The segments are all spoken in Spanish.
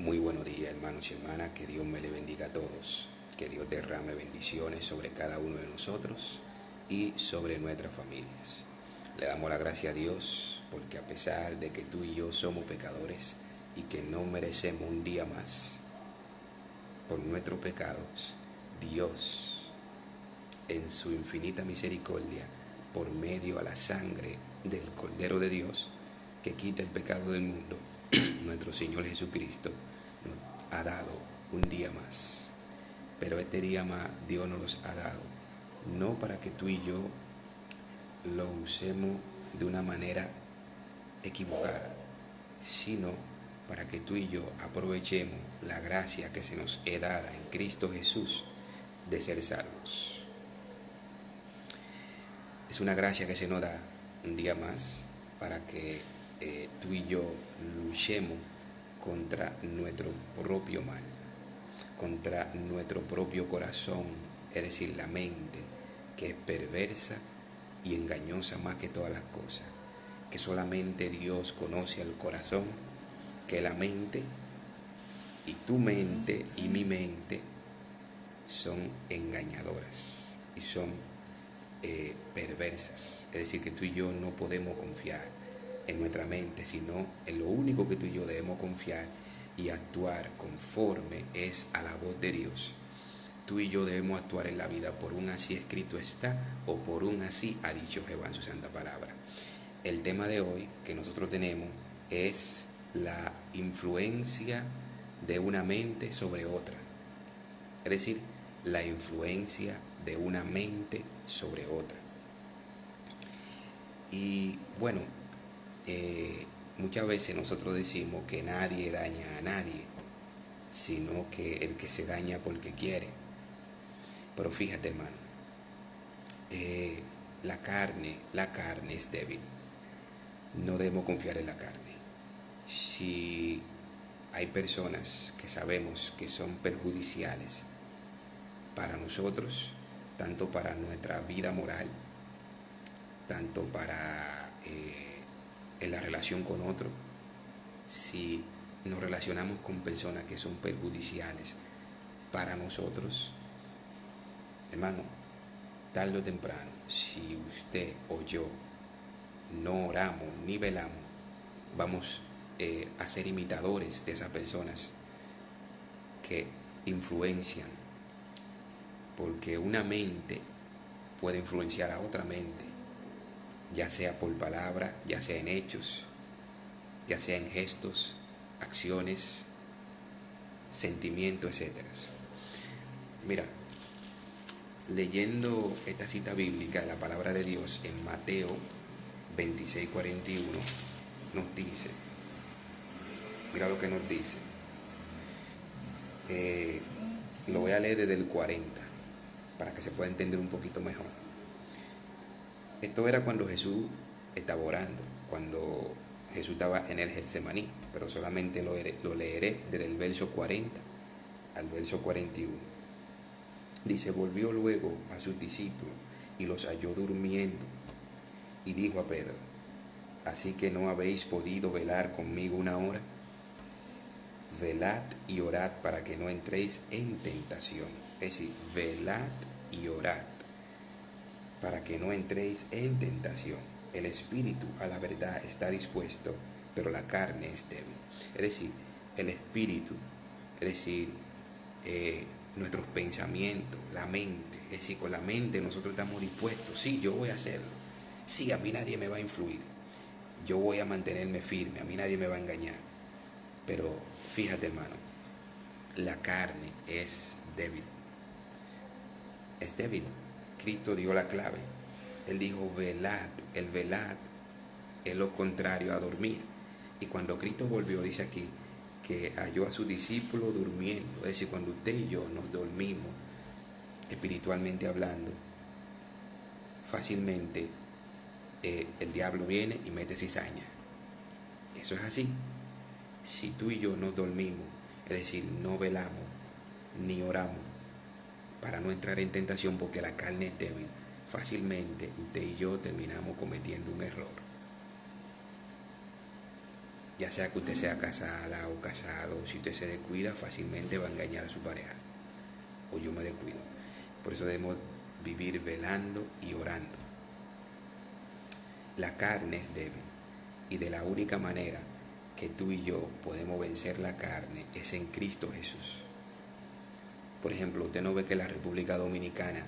Muy buenos días, hermanos y hermanas, que Dios me le bendiga a todos, que Dios derrame bendiciones sobre cada uno de nosotros y sobre nuestras familias. Le damos la gracia a Dios porque a pesar de que tú y yo somos pecadores y que no merecemos un día más por nuestros pecados, Dios en su infinita misericordia, por medio a la sangre del Cordero de Dios, que quita el pecado del mundo, nuestro Señor Jesucristo, nos ha dado un día más. Pero este día más Dios nos los ha dado, no para que tú y yo lo usemos de una manera equivocada, sino para que tú y yo aprovechemos la gracia que se nos es dada en Cristo Jesús de ser salvos. Es una gracia que se nos da un día más para que tú y yo luchemos contra nuestro propio mal, contra nuestro propio corazón, es decir, la mente, que es perversa y engañosa más que todas las cosas, que solamente Dios conoce al corazón, que la mente y tu mente y mi mente son engañadoras y son perversas. Es decir, que tú y yo no podemos confiar en nuestra mente, sino en lo único que tú y yo debemos confiar y actuar conforme es a la voz de Dios. Tú y yo debemos actuar en la vida por un así escrito está o por un así ha dicho Jehová en su santa palabra. El tema de hoy que nosotros tenemos es la influencia de una mente sobre otra. Es decir, la influencia de una mente sobre otra. Y bueno, muchas veces nosotros decimos que nadie daña a nadie, sino que el que se daña porque quiere. Pero fíjate, hermano, la carne es débil. No debemos confiar en la carne. Si hay personas que sabemos que son perjudiciales para nosotros, tanto para nuestra vida moral, tanto para en la relación con otro, si nos relacionamos con personas que son perjudiciales para nosotros, hermano, tarde o temprano, si usted o yo no oramos ni velamos, vamos a ser imitadores de esas personas que influencian, porque una mente puede influenciar a otra mente, ya sea por palabra, ya sea en hechos, ya sea en gestos, acciones, sentimientos, etc. Mira, leyendo esta cita bíblica de la palabra de Dios en Mateo 26:41, nos dice, mira lo que nos dice, lo voy a leer desde el 40 para que se pueda entender un poquito mejor. Esto era cuando Jesús estaba orando, cuando Jesús estaba en el Getsemaní, pero solamente lo leeré desde el verso 40 al verso 41. Dice, volvió luego a sus discípulos y los halló durmiendo, y dijo a Pedro, ¿así que no habéis podido velar conmigo una hora? Velad y orad para que no entréis en tentación. Es decir, velad y orad para que no entréis en tentación. El espíritu a la verdad está dispuesto, pero la carne es débil. Es decir, el espíritu, es decir, nuestros pensamientos, la mente, es decir, con la mente nosotros estamos dispuestos, sí, yo voy a hacerlo, sí, a mí nadie me va a influir, yo voy a mantenerme firme, a mí nadie me va a engañar. Pero fíjate, hermano, la carne es débil. Es débil. Cristo dio la clave. Él dijo, velad. El velad es lo contrario a dormir. Y cuando Cristo volvió, dice aquí, que halló a sus discípulos durmiendo. Es decir, cuando usted y yo nos dormimos, espiritualmente hablando, fácilmente el diablo viene y mete cizaña. Eso es así. Si tú y yo nos dormimos, es decir, no velamos ni oramos para no entrar en tentación, porque la carne es débil, fácilmente usted y yo terminamos cometiendo un error. Ya sea que usted sea casada o casado, si usted se descuida, fácilmente va a engañar a su pareja. O yo me descuido. Por eso debemos vivir velando y orando. La carne es débil. Y de la única manera que tú y yo podemos vencer la carne es en Cristo Jesús. Por ejemplo, usted no ve que en la República Dominicana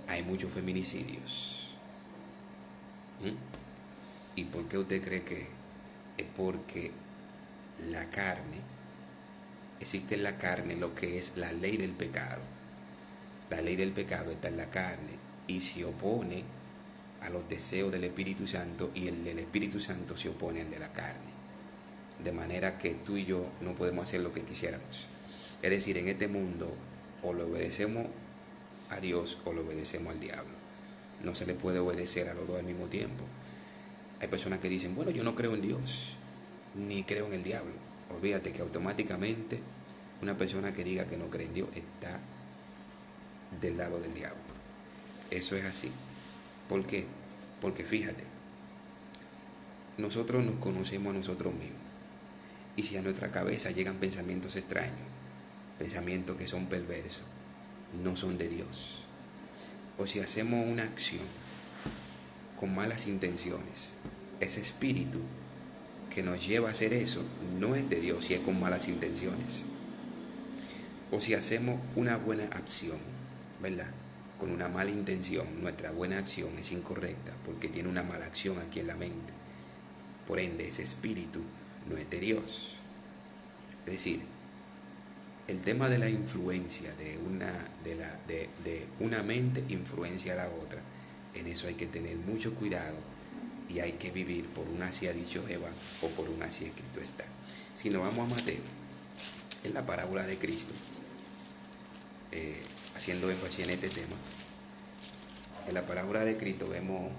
hay muchos feminicidios. ¿Y por qué usted cree que es? Porque la carne, existe en la carne lo que es la ley del pecado. La ley del pecado está en la carne y se opone a los deseos del Espíritu Santo, y el del Espíritu Santo se opone al de la carne. De manera que tú y yo no podemos hacer lo que quisiéramos. Es decir, en este mundo o le obedecemos a Dios o le obedecemos al diablo. No se le puede obedecer a los dos al mismo tiempo. Hay personas que dicen, bueno, yo no creo en Dios, ni creo en el diablo. Olvídate que automáticamente una persona que diga que no cree en Dios está del lado del diablo. Eso es así. ¿Por qué? Porque fíjate, nosotros nos conocemos a nosotros mismos. Y si a nuestra cabeza llegan pensamientos extraños, pensamientos que son perversos, no son de Dios. O si hacemos una acción con malas intenciones, ese espíritu que nos lleva a hacer eso no es de Dios, si es con malas intenciones. O si hacemos una buena acción, ¿verdad? Con una mala intención, nuestra buena acción es incorrecta porque tiene una mala acción aquí en la mente. Por ende, ese espíritu no es de Dios. Es decir, el tema de la influencia de una mente influencia a la otra, en eso hay que tener mucho cuidado y hay que vivir por un así ha dicho Jehová o por un así escrito está. Si nos vamos a Mateo, en la parábola de Cristo, haciendo énfasis en este tema, en la parábola de Cristo vemos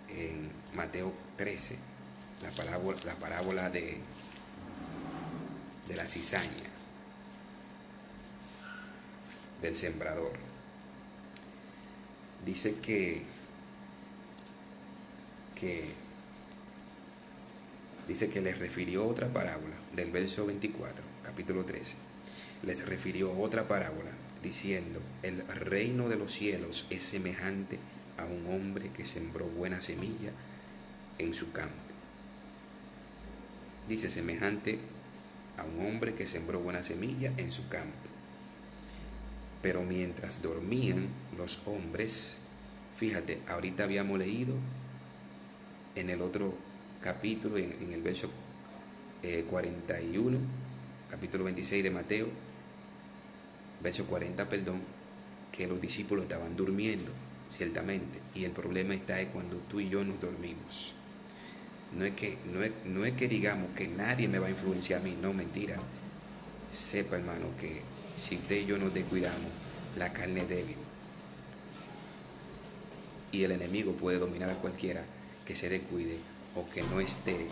en Mateo 13 la parábola de la cizaña, del sembrador. Dice que les refirió otra parábola del verso 24, capítulo 13. Les refirió otra parábola diciendo, el reino de los cielos es semejante a un hombre que sembró buena semilla en su campo. Dice, semejante a un hombre que sembró buena semilla en su campo. Pero mientras dormían los hombres, fíjate, ahorita habíamos leído en el otro capítulo, en el verso 41, capítulo 26 de Mateo, verso 40, perdón, que los discípulos estaban durmiendo, ciertamente, y el problema está es cuando tú y yo nos dormimos. No es que digamos que nadie me va a influenciar a mí, no, mentira. Sepa, hermano, que si usted y yo nos descuidamos, la carne es débil. Y el enemigo puede dominar a cualquiera que se descuide o que no esté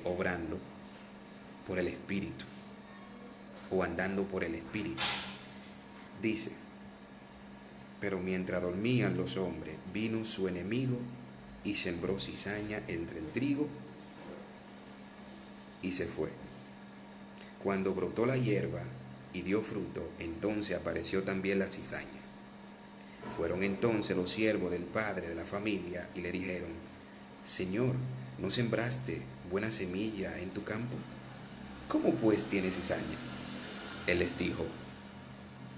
obrando por el Espíritu o andando por el Espíritu. Dice, pero mientras dormían los hombres, vino su enemigo y sembró cizaña entre el trigo y se fue. Cuando brotó la hierba y dio fruto, entonces apareció también la cizaña. Fueron entonces los siervos del padre de la familia y le dijeron, Señor, ¿no sembraste buena semilla en tu campo? ¿Cómo pues tiene cizaña? Él les dijo,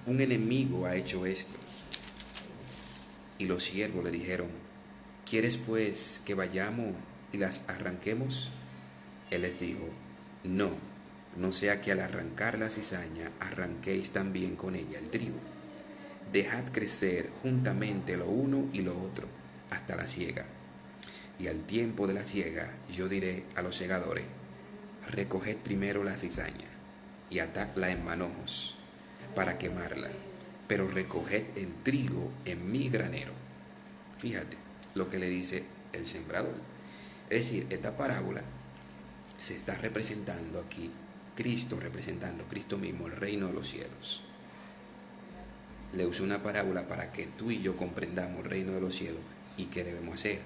un enemigo ha hecho esto. Y los siervos le dijeron, ¿quieres pues que vayamos y las arranquemos? Él les dijo, no sea que al arrancar la cizaña arranquéis también con ella el trigo. Dejad crecer juntamente lo uno y lo otro hasta la siega. Y al tiempo de la siega yo diré a los segadores, recoged primero la cizaña y atadla en manojos para quemarla, pero recoged el trigo en mi granero. Fíjate lo que le dice el sembrador. Es decir, esta parábola se está representando aquí, representando Cristo mismo, el reino de los cielos. Le usó una parábola para que tú y yo comprendamos el reino de los cielos y qué debemos hacer.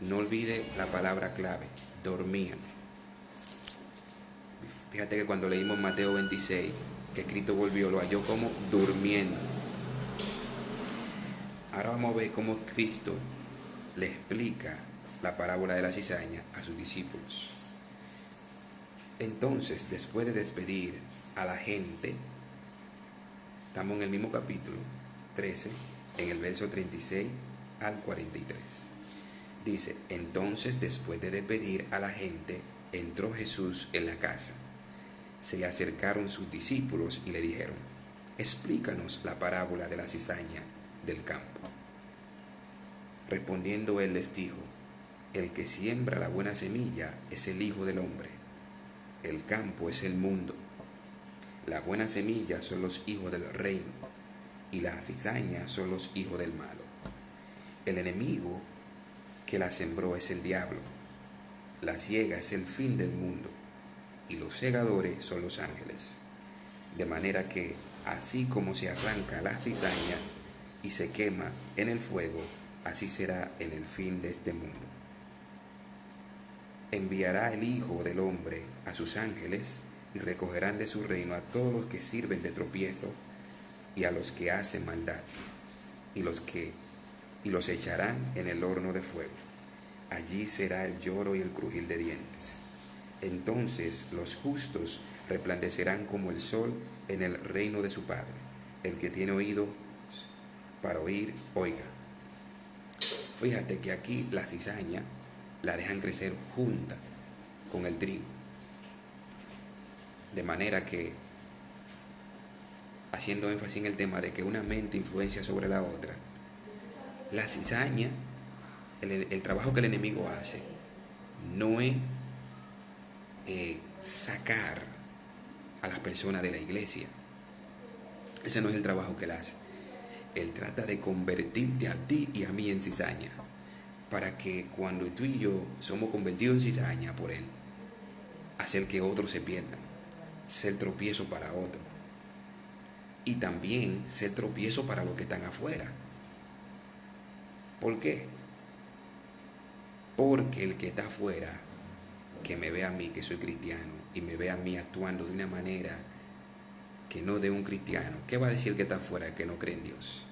No olvide la palabra clave, dormían. Fíjate que cuando leímos Mateo 26, que Cristo volvió, lo halló como durmiendo. Ahora vamos a ver cómo Cristo le explica la parábola de la cizaña a sus discípulos. Entonces, después de despedir a la gente, estamos en el mismo capítulo 13, en el verso 36 al 43. Dice, entonces después de despedir a la gente, entró Jesús en la casa. Se le acercaron sus discípulos y le dijeron, explícanos la parábola de la cizaña del campo. Respondiendo él les dijo, el que siembra la buena semilla es el Hijo del Hombre. El campo es el mundo. La buena semilla son los hijos del reino, y la cizaña son los hijos del malo. El enemigo que la sembró es el diablo. La siega es el fin del mundo, y los segadores son los ángeles. De manera que, así como se arranca la cizaña y se quema en el fuego, así será en el fin de este mundo. Enviará el Hijo del Hombre a sus ángeles y recogerán de su reino a todos los que sirven de tropiezo y a los que hacen maldad, y los echarán en el horno de fuego. Allí será el lloro y el crujir de dientes. Entonces los justos resplandecerán como el sol en el reino de su Padre. El que tiene oído para oír, oiga. Fíjate que aquí la cizaña la dejan crecer junta con el trigo. De manera que, haciendo énfasis en el tema de que una mente influencia sobre la otra, la cizaña, el trabajo que el enemigo hace, no es sacar a las personas de la iglesia. Ese no es el trabajo que él hace. Él trata de convertirte a ti y a mí en cizaña, para que cuando tú y yo somos convertidos en cizaña por él, hacer que otros se pierdan, ser tropiezo para otros, y también ser tropiezo para los que están afuera. ¿Por qué? Porque el que está afuera, que me ve a mí que soy cristiano y me ve a mí actuando de una manera que no de un cristiano, ¿qué va a decir el que está afuera que no cree en Dios?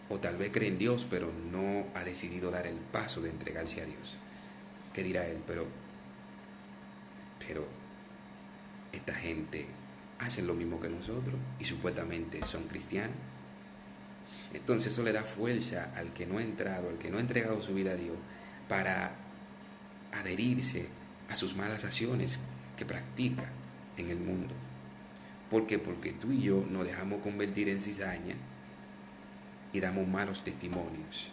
O tal vez cree en Dios, pero no ha decidido dar el paso de entregarse a Dios. ¿Qué dirá él? Pero esta gente hace lo mismo que nosotros y supuestamente son cristianos. Entonces eso le da fuerza al que no ha entrado, al que no ha entregado su vida a Dios, para adherirse a sus malas acciones que practica en el mundo. ¿Por qué? Porque tú y yo nos dejamos convertir en cizaña y damos malos testimonios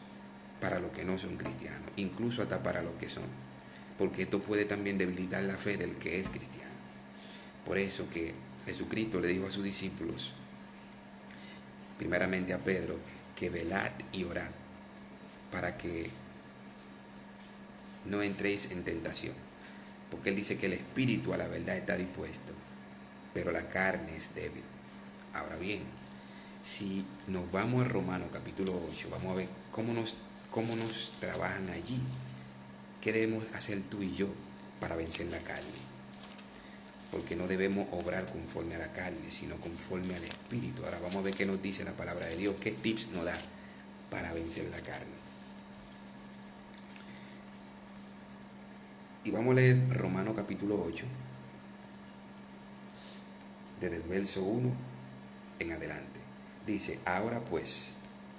para los que no son cristianos, incluso hasta para los que son, porque esto puede también debilitar la fe del que es cristiano. Por eso que Jesucristo le dijo a sus discípulos, primeramente a Pedro, que velad y orad para que no entréis en tentación, porque él dice que el espíritu a la verdad está dispuesto, pero la carne es débil. Ahora bien, si nos vamos a Romanos capítulo 8, vamos a ver cómo nos trabajan allí. ¿Qué debemos hacer tú y yo para vencer la carne? Porque no debemos obrar conforme a la carne, sino conforme al Espíritu. Ahora vamos a ver qué nos dice la palabra de Dios, qué tips nos da para vencer la carne. Y vamos a leer Romanos capítulo 8, desde el verso 1 en adelante. Dice, ahora pues,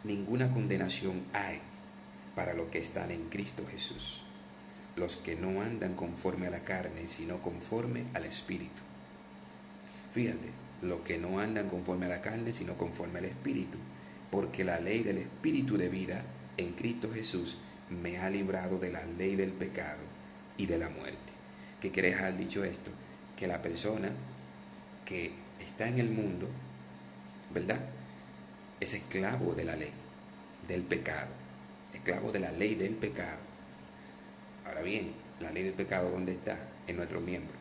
ninguna condenación hay para los que están en Cristo Jesús, los que no andan conforme a la carne, sino conforme al Espíritu. Fíjate, los que no andan conforme a la carne, sino conforme al Espíritu, porque la ley del Espíritu de vida en Cristo Jesús me ha librado de la ley del pecado y de la muerte. ¿Qué quiere dejar dicho esto? Que la persona que está en el mundo, ¿verdad?, es esclavo de la ley, del pecado, esclavo de la ley del pecado. Ahora bien, la ley del pecado, ¿dónde está? En nuestros miembros.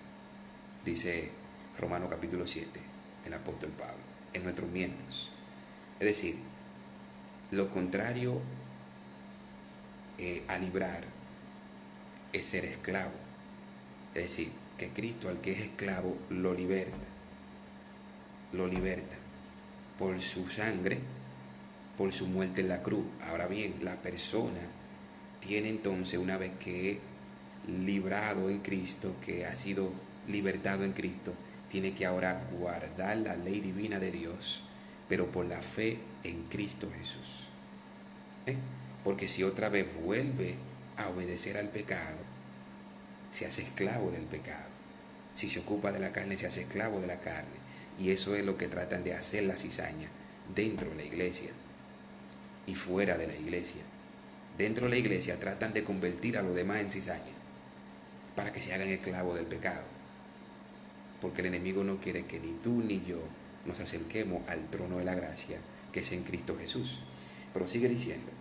Dice Romanos capítulo 7, el apóstol Pablo, en nuestros miembros. Es decir, lo contrario a librar es ser esclavo. Es decir, que Cristo al que es esclavo lo liberta por su sangre, por su muerte en la cruz. Ahora bien, la persona tiene entonces, una vez que es librado en Cristo, que ha sido libertado en Cristo, tiene que ahora guardar la ley divina de Dios, pero por la fe en Cristo Jesús. ¿Eh? Porque si otra vez vuelve a obedecer al pecado, se hace esclavo del pecado. Si se ocupa de la carne, se hace esclavo de la carne. Y eso es lo que tratan de hacer la cizaña dentro de la iglesia y fuera de la iglesia. Dentro de la iglesia tratan de convertir a los demás en cizaña para que se hagan esclavos del pecado. Porque el enemigo no quiere que ni tú ni yo nos acerquemos al trono de la gracia que es en Cristo Jesús. Pero sigue diciendo,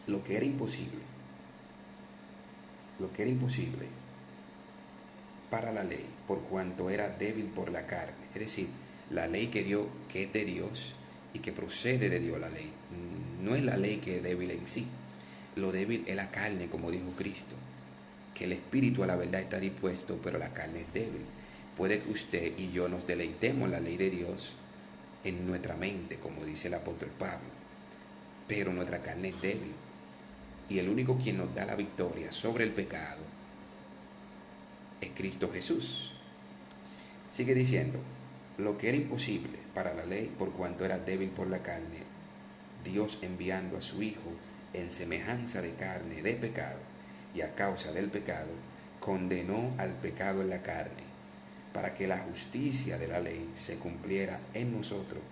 lo que era imposible para la ley, por cuanto era débil por la carne. Es decir, la ley que es de Dios y que procede de Dios, la ley. No es la ley que es débil en sí. Lo débil es la carne, como dijo Cristo. Que el espíritu a la verdad está dispuesto, pero la carne es débil. Puede que usted y yo nos deleitemos en la ley de Dios en nuestra mente, como dice el apóstol Pablo. Pero nuestra carne es débil. Y el único quien nos da la victoria sobre el pecado es Cristo Jesús. Sigue diciendo, lo que era imposible para la ley, por cuanto era débil por la carne, Dios enviando a su Hijo en semejanza de carne de pecado, y a causa del pecado, condenó al pecado en la carne, para que la justicia de la ley se cumpliera en nosotros,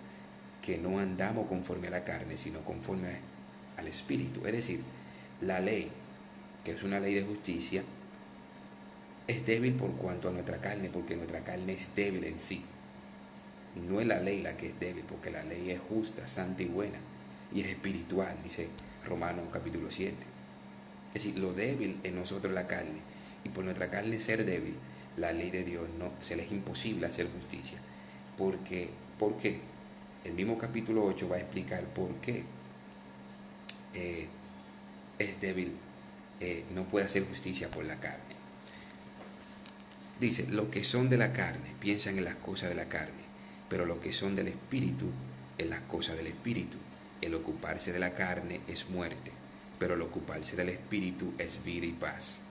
que no andamos conforme a la carne, sino conforme al Espíritu. Es decir, la ley, que es una ley de justicia, es débil por cuanto a nuestra carne, porque nuestra carne es débil en sí. No es la ley la que es débil, porque la ley es justa, santa y buena, y es espiritual, dice Romanos capítulo 7. Es decir, lo débil en nosotros es la carne, y por nuestra carne ser débil, la ley de Dios no se les es imposible hacer justicia. ¿Por qué? El mismo capítulo 8 va a explicar por qué es débil, no puede hacer justicia por la carne. Dice, los que son de la carne piensan en las cosas de la carne, pero los que son del Espíritu en las cosas del Espíritu. El ocuparse de la carne es muerte, pero el ocuparse del Espíritu es vida y paz.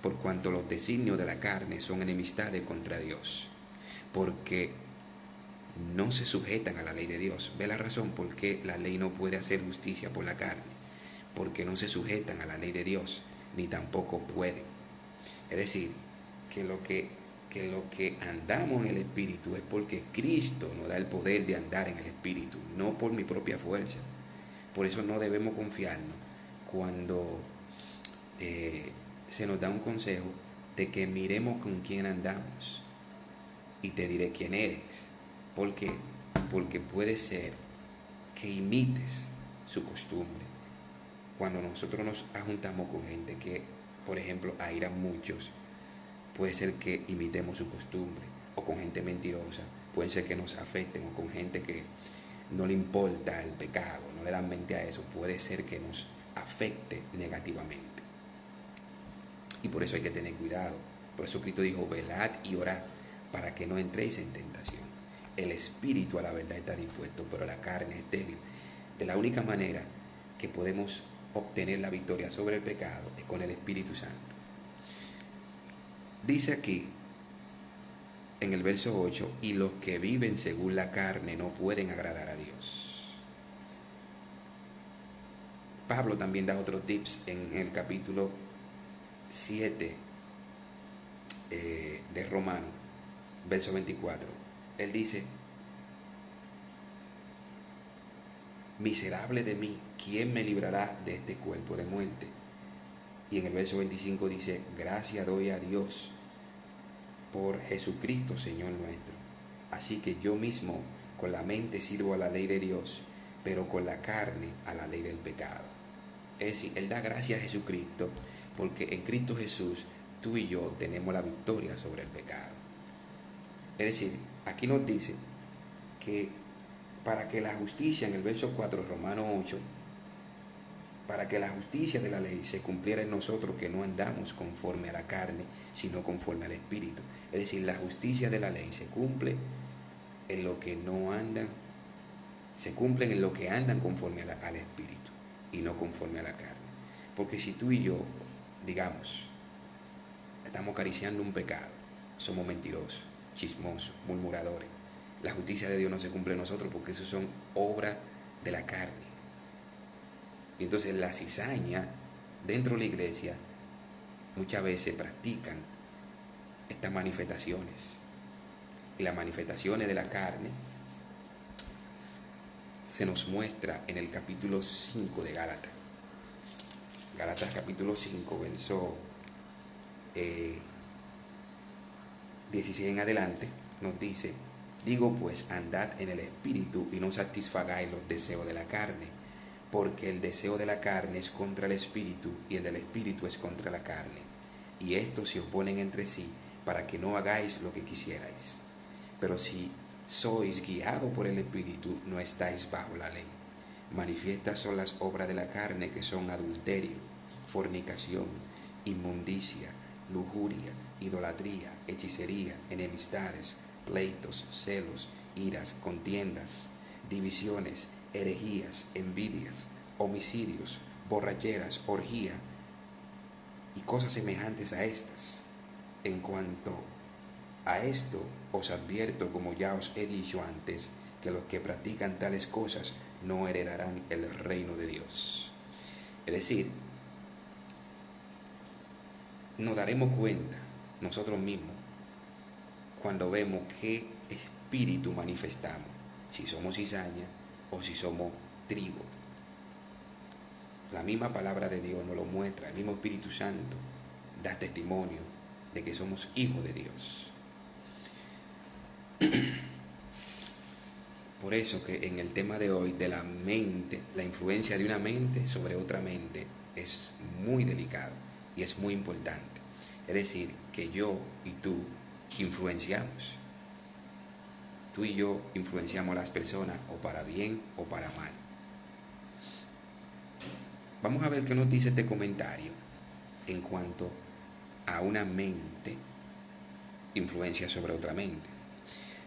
Por cuanto los designios de la carne son enemistades contra Dios, porque no se sujetan a la ley de Dios. ¿Ve la razón por qué la ley no puede hacer justicia por la carne? Porque no se sujetan a la ley de Dios, ni tampoco pueden. Es decir, que lo que andamos en el Espíritu es porque Cristo nos da el poder de andar en el Espíritu, no por mi propia fuerza. Por eso no debemos confiarnos cuando se nos da un consejo de que miremos con quién andamos y te diré quién eres. ¿Por qué? Porque puede ser que imites su costumbre. Cuando nosotros nos juntamos con gente que, por ejemplo, aira a muchos, puede ser que imitemos su costumbre, o con gente mentirosa, puede ser que nos afecten, o con gente que no le importa el pecado, no le dan mente a eso, puede ser que nos afecte negativamente. Y por eso hay que tener cuidado. Por eso Cristo dijo, velad y orad para que no entréis en tentación. El espíritu a la verdad está dispuesto, pero la carne es débil. De la única manera que podemos obtener la victoria sobre el pecado es con el Espíritu Santo. Dice aquí, en el verso 8, y los que viven según la carne no pueden agradar a Dios. Pablo también da otros tips en el capítulo 7 de Romanos, verso 24. Él dice, miserable de mí, ¿quién me librará de este cuerpo de muerte? Y en el verso 25 dice, gracias doy a Dios por Jesucristo, Señor nuestro. Así que yo mismo con la mente sirvo a la ley de Dios, pero con la carne a la ley del pecado. Es decir, Él da gracias a Jesucristo, porque en Cristo Jesús tú y yo tenemos la victoria sobre el pecado. Es decir, aquí nos dice que para que la justicia, en el verso 4 de Romanos 8, para que la justicia de la ley se cumpliera en nosotros, que no andamos conforme a la carne, sino conforme al Espíritu. Es decir, la justicia de la ley se cumple en lo que no andan, se cumplen en lo que andan conforme al Espíritu y no conforme a la carne. Porque si tú y yo, digamos, estamos acariciando un pecado, somos mentirosos, chismosos, murmuradores, la justicia de Dios no se cumple en nosotros, porque eso son obras de la carne. Y entonces la cizaña dentro de la iglesia muchas veces practican estas manifestaciones. Y las manifestaciones de la carne se nos muestra en el capítulo 5 de Gálatas. Gálatas capítulo 5, verso 16 en adelante, nos dice: digo pues, andad en el Espíritu y no satisfagáis los deseos de la carne, porque el deseo de la carne es contra el Espíritu y el del Espíritu es contra la carne, y estos se oponen entre sí, para que no hagáis lo que quisierais. Pero si sois guiados por el Espíritu, no estáis bajo la ley. Manifiestas son las obras de la carne, que son adulterio, fornicación, inmundicia, lujuria, idolatría, hechicería, enemistades, pleitos, celos, iras, contiendas, divisiones, herejías, envidias, homicidios, borracheras, orgía y cosas semejantes a estas. En cuanto a esto os advierto, como ya os he dicho antes, que los que practican tales cosas no heredarán el reino de Dios. Es decir, nos daremos cuenta nosotros mismos cuando vemos qué espíritu manifestamos, si somos cizaña o si somos trigo. La misma palabra de Dios nos lo muestra, el mismo Espíritu Santo da testimonio de que somos hijos de Dios. Por eso que en el tema de hoy de la mente, la influencia de una mente sobre otra mente es muy delicado y es muy importante. Es decir, que yo y tú influenciamos. Tú y yo influenciamos a las personas, o para bien o para mal. Vamos a ver qué nos dice este comentario en cuanto a una mente influencia sobre otra mente.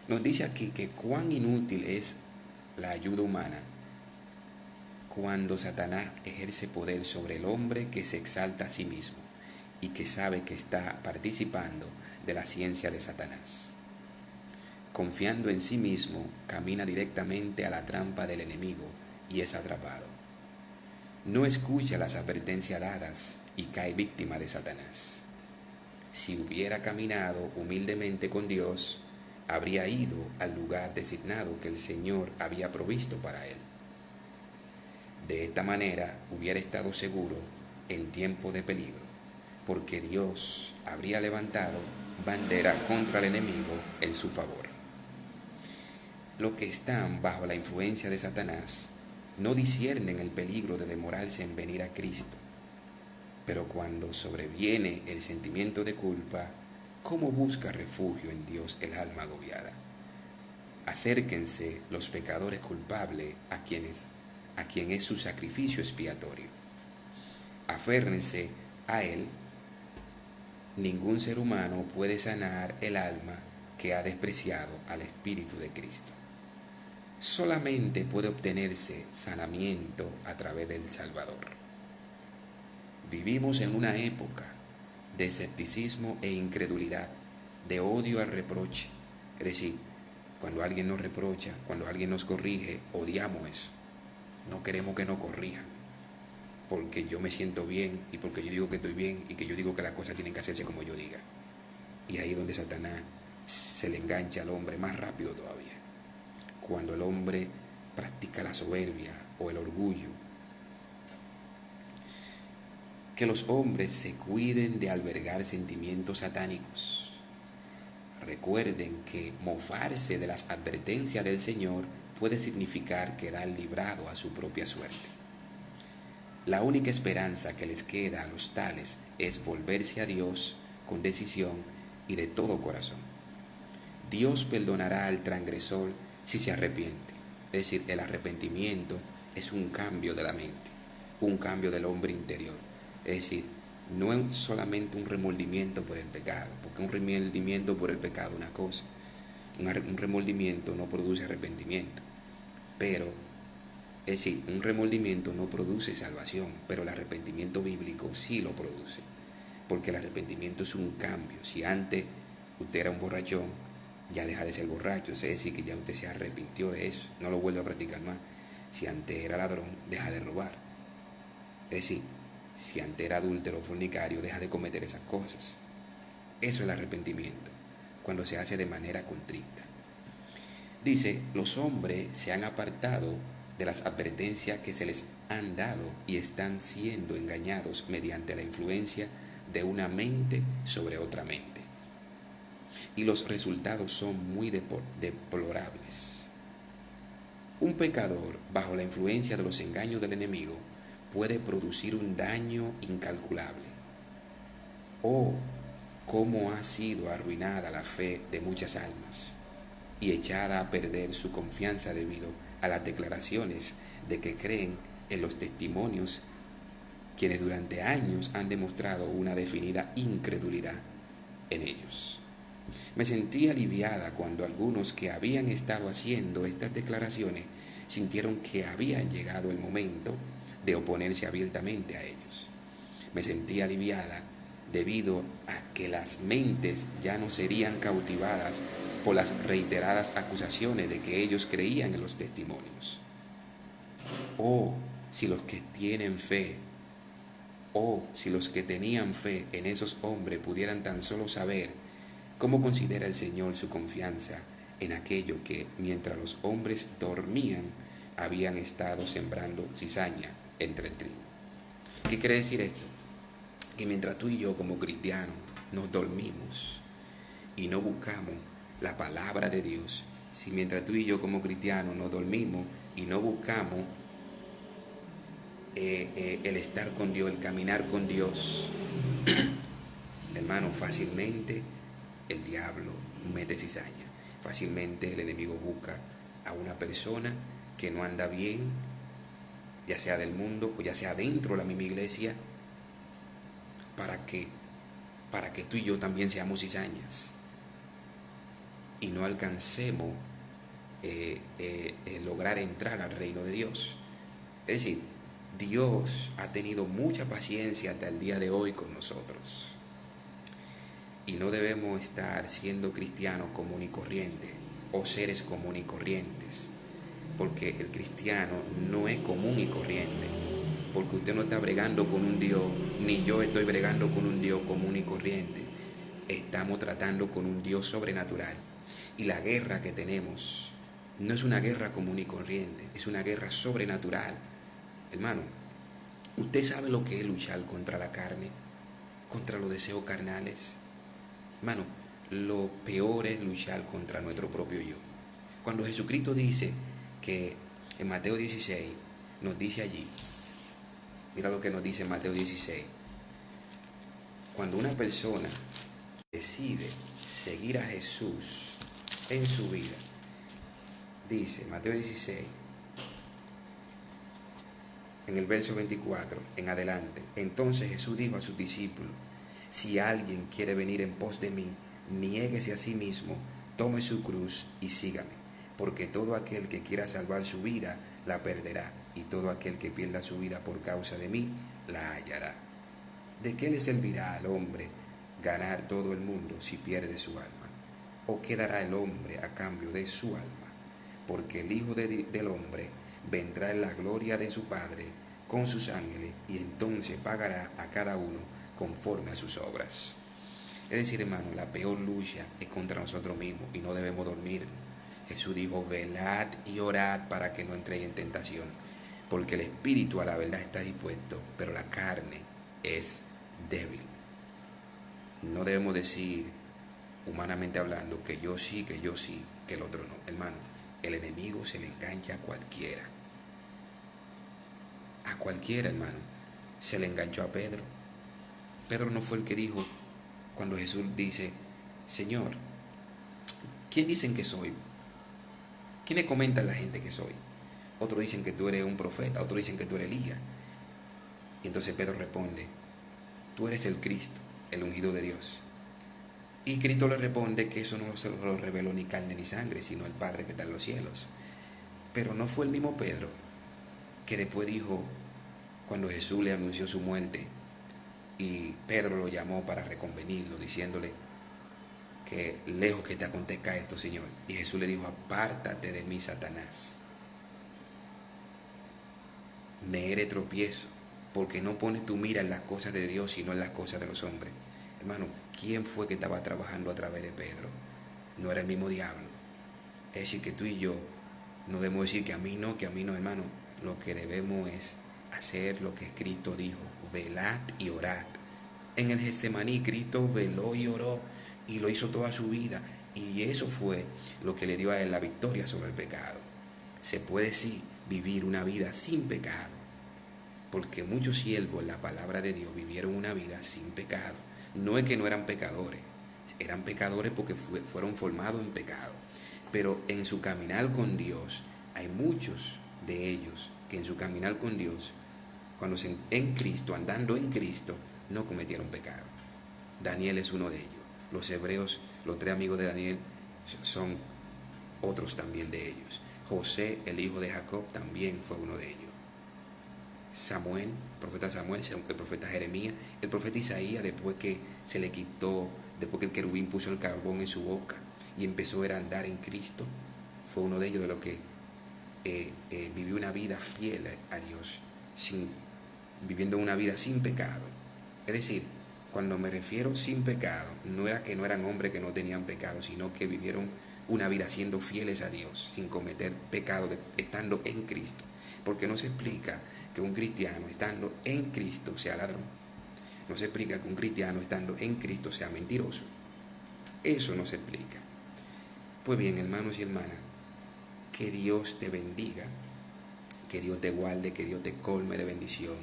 Nos dice aquí que cuán inútil es la ayuda humana cuando Satanás ejerce poder sobre el hombre que se exalta a sí mismo y que sabe que está participando de la ciencia de Satanás. Confiando en sí mismo, camina directamente a la trampa del enemigo y es atrapado. No escucha las advertencias dadas y cae víctima de Satanás. Si hubiera caminado humildemente con Dios, habría ido al lugar designado que el Señor había provisto para él. De esta manera hubiera estado seguro en tiempo de peligro, porque Dios habría levantado bandera contra el enemigo en su favor. Los que están bajo la influencia de Satanás no disciernen el peligro de demorarse en venir a Cristo, pero cuando sobreviene el sentimiento de culpa, ¿cómo busca refugio en Dios el alma agobiada? Acérquense los pecadores culpables a quien es su sacrificio expiatorio. Aférrense a Él. Ningún ser humano puede sanar el alma que ha despreciado al Espíritu de Cristo. Solamente puede obtenerse sanamiento a través del Salvador. Vivimos en una época de escepticismo e incredulidad, de odio al reproche. Es decir, cuando alguien nos reprocha, cuando alguien nos corrige, odiamos eso. No queremos que nos corrijan, porque yo me siento bien y porque yo digo que estoy bien y que yo digo que las cosas tienen que hacerse como yo diga. Y ahí es donde Satanás se le engancha al hombre más rápido todavía. Cuando el hombre practica la soberbia o el orgullo. Que los hombres se cuiden de albergar sentimientos satánicos. Recuerden que mofarse de las advertencias del Señor puede significar quedar librado a su propia suerte. La única esperanza que les queda a los tales es volverse a Dios con decisión y de todo corazón. Dios perdonará al transgresor si se arrepiente. Es decir, el arrepentimiento es un cambio de la mente. un cambio del hombre interior. Es decir, no es solamente un remordimiento por el pecado, porque un remordimiento por el pecado es una cosa. Un remordimiento no produce arrepentimiento, pero, es decir, un remordimiento no produce salvación, pero el arrepentimiento bíblico sí lo produce, porque el arrepentimiento es un cambio. Si antes usted era un borrachón, ya deja de ser borracho, es decir, que ya usted se arrepintió de eso, no lo vuelve a practicar más. Si antes era ladrón, deja de robar. Es decir, si antes era adúltero o fornicario, deja de cometer esas cosas. Eso es el arrepentimiento, cuando se hace de manera contrita. Dice, los hombres se han apartado de las advertencias que se les han dado y están siendo engañados mediante la influencia de una mente sobre otra mente. Y los resultados son muy deplorables. Un pecador, bajo la influencia de los engaños del enemigo, puede producir un daño incalculable. Oh, cómo ha sido arruinada la fe de muchas almas y echada a perder su confianza debido a las declaraciones de que creen en los testimonios, quienes durante años han demostrado una definida incredulidad en ellos. Me sentí aliviada cuando algunos que habían estado haciendo estas declaraciones sintieron que había llegado el momento de oponerse abiertamente a ellos. Me sentí aliviada debido a que las mentes ya no serían cautivadas por las reiteradas acusaciones de que ellos creían en los testimonios. Oh, si los que tienen fe, oh, si los que tenían fe en esos hombres pudieran tan solo saber cómo considera el Señor su confianza en aquello que, mientras los hombres dormían, habían estado sembrando cizaña entre el trigo. ¿Qué quiere decir esto? Que mientras tú y yo como cristianos nos dormimos y no buscamos la palabra de Dios, si mientras tú y yo como cristianos nos dormimos y no buscamos el estar con Dios, el caminar con Dios, hermano, fácilmente el diablo mete cizaña, fácilmente el enemigo busca a una persona que no anda bien, ya sea del mundo o ya sea dentro de la misma iglesia, para que tú y yo también seamos cizañas y no alcancemos lograr entrar al reino de Dios. Es decir, Dios ha tenido mucha paciencia hasta el día de hoy con nosotros y no debemos estar siendo cristianos común y corriente o seres común y corrientes, porque el cristiano no es común y corriente, porque usted no está bregando con un Dios, ni yo estoy bregando con un Dios común y corriente. Estamos tratando con un Dios sobrenatural. Y la guerra que tenemos no es una guerra común y corriente, es una guerra sobrenatural. Hermano, ¿usted sabe lo que es luchar contra la carne? Contra los deseos carnales. Hermano, lo peor es luchar contra nuestro propio yo. Cuando Jesucristo dice que en Mateo 16, nos dice allí, mira lo que nos dice en Mateo 16, cuando una persona decide seguir a Jesús en su vida, dice Mateo 16, en el verso 24 en adelante, entonces Jesús dijo a sus discípulos, si alguien quiere venir en pos de mí, niéguese a sí mismo, tome su cruz y sígame, porque todo aquel que quiera salvar su vida, la perderá, y todo aquel que pierda su vida por causa de mí, la hallará. ¿De qué le servirá al hombre ganar todo el mundo si pierde su alma? ¿O qué dará el hombre a cambio de su alma? Porque el Hijo del Hombre vendrá en la gloria de su Padre con sus ángeles y entonces pagará a cada uno conforme a sus obras. Es decir, hermano, la peor lucha es contra nosotros mismos y no debemos dormir. Jesús dijo, velad y orad para que no entréis en tentación, porque el espíritu a la verdad está dispuesto, pero la carne es débil. No debemos decir, humanamente hablando, que yo sí, que el otro no. Hermano, el enemigo se le engancha a cualquiera. A cualquiera, hermano. Se le enganchó a Pedro. Pedro no fue el que dijo, cuando Jesús dice, Señor, ¿quién dicen que soy? ¿Quiénes comentan la gente que soy? Otros dicen que tú eres un profeta, otros dicen que tú eres Elías. Y entonces Pedro responde, tú eres el Cristo, el ungido de Dios. Y Cristo le responde que eso no se lo reveló ni carne ni sangre, sino el Padre que está en los cielos. Pero no fue el mismo Pedro que después dijo, cuando Jesús le anunció su muerte, y Pedro lo llamó para reconvenirlo, diciéndole que lejos que te acontezca esto, Señor. Y Jesús le dijo, apártate de mí, Satanás. Me eres tropiezo, porque no pones tu mira en las cosas de Dios, sino en las cosas de los hombres. Hermano, ¿quién fue que estaba trabajando a través de Pedro? No era el mismo diablo. Es decir, que tú y yo no debemos decir que a mí no, hermano. Lo que debemos es hacer lo que Cristo dijo, velad y orad. En el Getsemaní Cristo veló y oró y lo hizo toda su vida. Y eso fue lo que le dio a él la victoria sobre el pecado. Se puede sí vivir una vida sin pecado, porque muchos siervos en la palabra de Dios vivieron una vida sin pecado. No es que no eran pecadores, eran pecadores porque fueron formados en pecado. Pero en su caminar con Dios, hay muchos de ellos que en su caminar con Dios, cuando en Cristo, andando en Cristo, no cometieron pecado. Daniel es uno de ellos. Los hebreos, los 3 amigos de Daniel, son otros también de ellos. José, el hijo de Jacob, también fue uno de ellos. Samuel, el profeta Samuel, el profeta Jeremías, el profeta Isaías, después que se le quitó, después que el querubín puso el carbón en su boca y empezó a andar en Cristo, fue uno de ellos de los que vivió una vida fiel a Dios, viviendo una vida sin pecado. Es decir, cuando me refiero sin pecado, no era que no eran hombres que no tenían pecado, sino que vivieron una vida siendo fieles a Dios, sin cometer pecado, estando en Cristo. Porque no se explica que un cristiano estando en Cristo sea ladrón. No se explica que un cristiano estando en Cristo sea mentiroso. Eso no se explica. Pues bien, hermanos y hermanas, que Dios te bendiga, que Dios te guarde, que Dios te colme de bendición,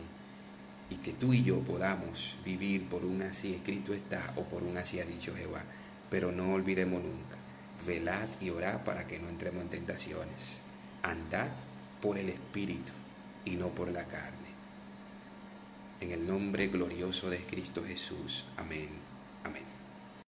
y que tú y yo podamos vivir por un así escrito está o por un así ha dicho Jehová. Pero no olvidemos nunca, velad y orad para que no entremos en tentaciones. Andad por el Espíritu y no por la carne. En el nombre glorioso de Cristo Jesús. Amén. Amén.